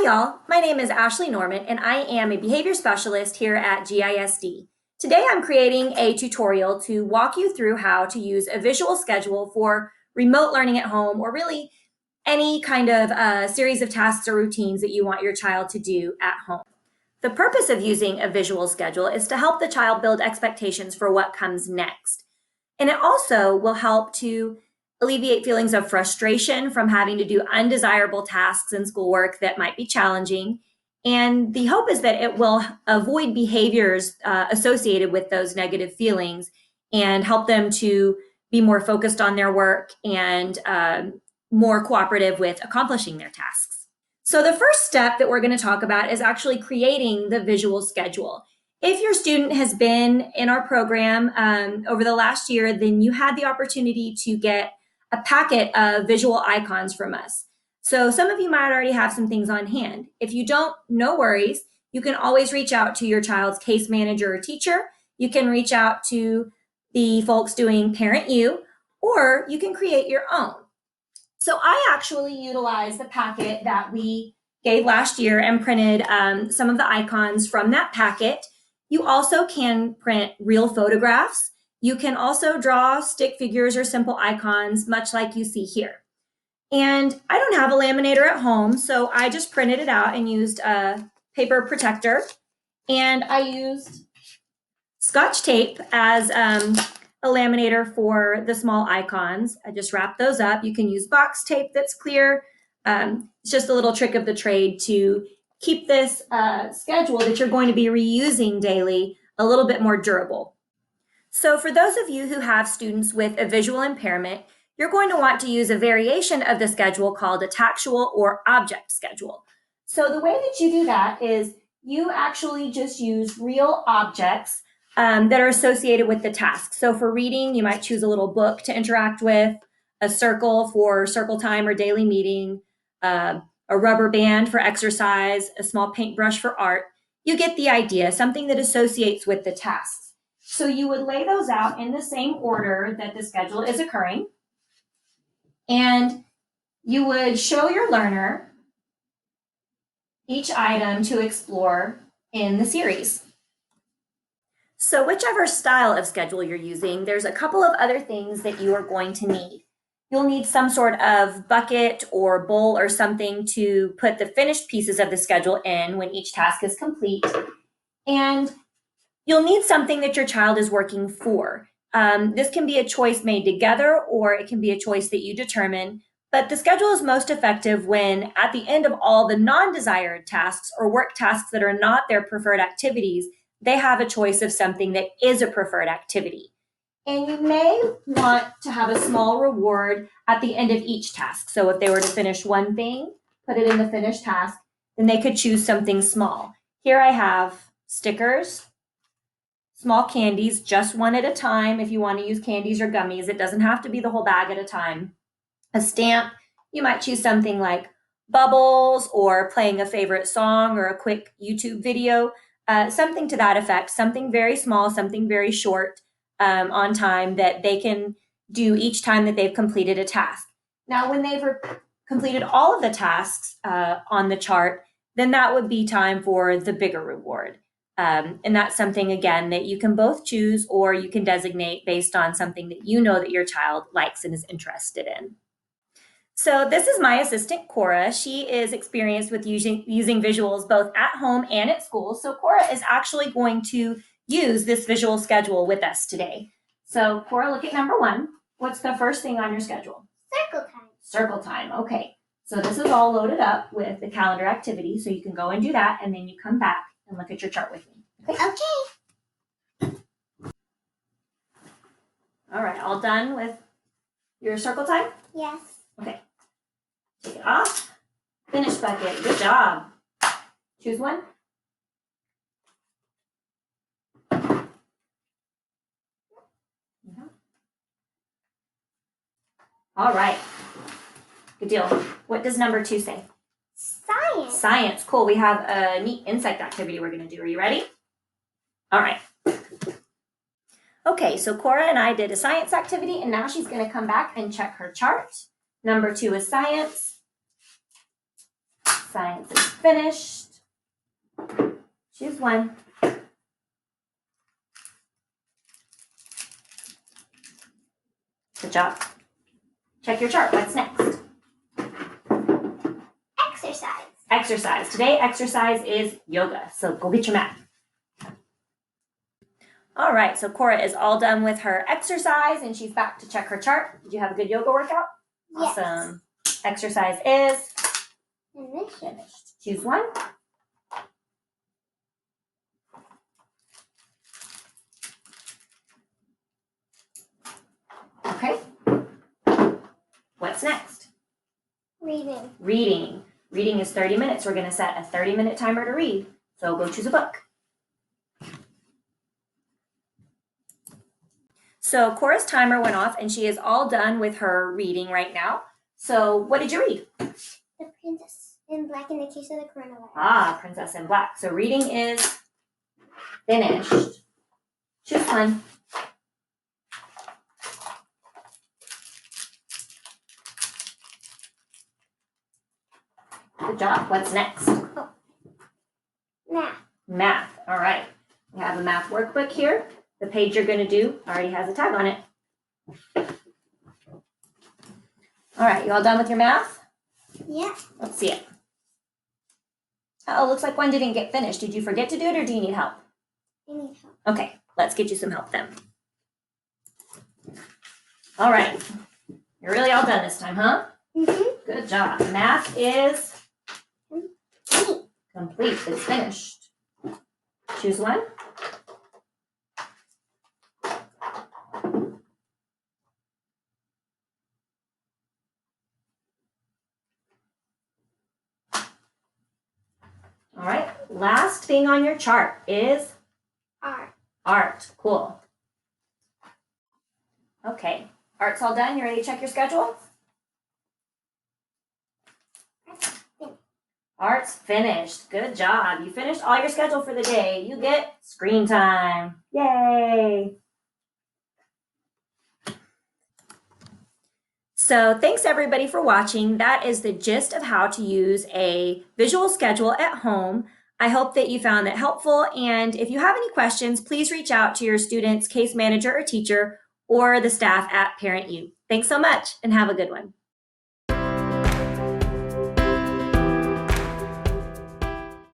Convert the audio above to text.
Hi y'all, my name is Ashley Norman and I am a behavior specialist here at GISD. Today I'm creating a tutorial to walk you through how to use a visual schedule for remote learning at home, or really any kind of series of tasks or routines that you want your child to do at home. The purpose of using a visual schedule is to help the child build expectations for what comes next. And it also will help to alleviate feelings of frustration from having to do undesirable tasks in schoolwork that might be challenging. And the hope is that it will avoid behaviors associated with those negative feelings and help them to be more focused on their work and more cooperative with accomplishing their tasks. So the first step that we're going to talk about is actually creating the visual schedule. If your student has been in our program over the last year, then you had the opportunity to get a packet of visual icons from us. So some of you might already have some things on hand. If you don't, no worries. You can always reach out to your child's case manager or teacher. You can reach out to the folks doing Parent U, or you can create your own. So I actually utilized the packet that we gave last year and printed some of the icons from that packet. You also can print real photographs. You can also draw stick figures or simple icons, much like you see here. And I don't have a laminator at home, so I just printed it out and used a paper protector. And I used Scotch tape as a laminator for the small icons. I just wrapped those up. You can use box tape that's clear. It's just a little trick of the trade to keep this schedule that you're going to be reusing daily a little bit more durable. So for those of you who have students with a visual impairment, you're going to want to use a variation of the schedule called a tactual or object schedule. So the way that you do that is you actually just use real objects that are associated with the task. So for reading, you might choose a little book to interact with, a circle for circle time or daily meeting, a rubber band for exercise, a small paintbrush for art. You get the idea, something that associates with the tasks. So you would lay those out in the same order that the schedule is occurring. And you would show your learner each item to explore in the series. So whichever style of schedule you're using, there's a couple of other things that you are going to need. You'll need some sort of bucket or bowl or something to put the finished pieces of the schedule in when each task is complete. And you'll need something that your child is working for. This can be a choice made together, or it can be a choice that you determine. But the schedule is most effective when, at the end of all the non-desired tasks or work tasks that are not their preferred activities, they have a choice of something that is a preferred activity. And you may want to have a small reward at the end of each task. So if they were to finish one thing, put it in the finished task, then they could choose something small. Here I have stickers, small candies, just one at a time. If you want to use candies or gummies, it doesn't have to be the whole bag at a time. A stamp, you might choose something like bubbles or playing a favorite song or a quick YouTube video, something to that effect, something very small, something very short on time that they can do each time that they've completed a task. Now, when they've completed all of the tasks on the chart, then that would be time for the bigger reward. And that's something, again, that you can both choose, or you can designate based on something that you know that your child likes and is interested in. So this is my assistant, Cora. She is experienced with using visuals both at home and at school. So Cora is actually going to use this visual schedule with us today. So Cora, look at number 1. What's the first thing on your schedule? Circle time. Circle time, okay. So this is all loaded up with the calendar activity, so you can go and do that, and then you come back and look at your chart with me. Okay. All right, all done with your circle time? Yes. Okay. Take it off. Finish bucket. Good job. Choose one. All right. Good deal. What does number 2 say? Science. Science. Cool. We have a neat insect activity we're going to do. Are you ready? All right. Okay, so Cora and I did a science activity, and now she's going to come back and check her chart. Number 2 is science. Science is finished. Choose one. Good job. Check your chart. What's next? Exercise. Exercise. Today, exercise is yoga. So go get your mat. All right, so Cora is all done with her exercise and she's back to check her chart. Did you have a good yoga workout? Yes. Awesome. Exercise is Finished. finished. Choose one. Okay. What's next? Reading. Reading. Reading is 30 minutes. We're going to set a 30-minute timer to read. So go choose a book. So Cora's timer went off and she is all done with her reading right now. So what did you read? The Princess in Black in the Case of the Coronavirus. Ah, Princess in Black. So reading is finished. Choose one. Good job. What's next? Math. Math. All right. We have a math workbook here. The page you're going to do already has a tag on it. All right. You all done with your math? Yeah. Let's see it. Oh, looks like one didn't get finished. Did you forget to do it or do you need help? I need help. Okay. Let's get you some help then. All right. You're really all done this time, huh? Mm-hmm. Good job. Math is complete. It's finished. Choose one. All right. Last thing on your chart is Art. art. Cool. Okay. Art's all done. You ready to check your schedule? Art's finished. Good job. You finished all your schedule for the day. You get screen time. Yay! So thanks everybody for watching. That is the gist of how to use a visual schedule at home. I hope that you found that helpful. And if you have any questions, please reach out to your student's case manager or teacher or the staff at ParentU. Thanks so much and have a good one.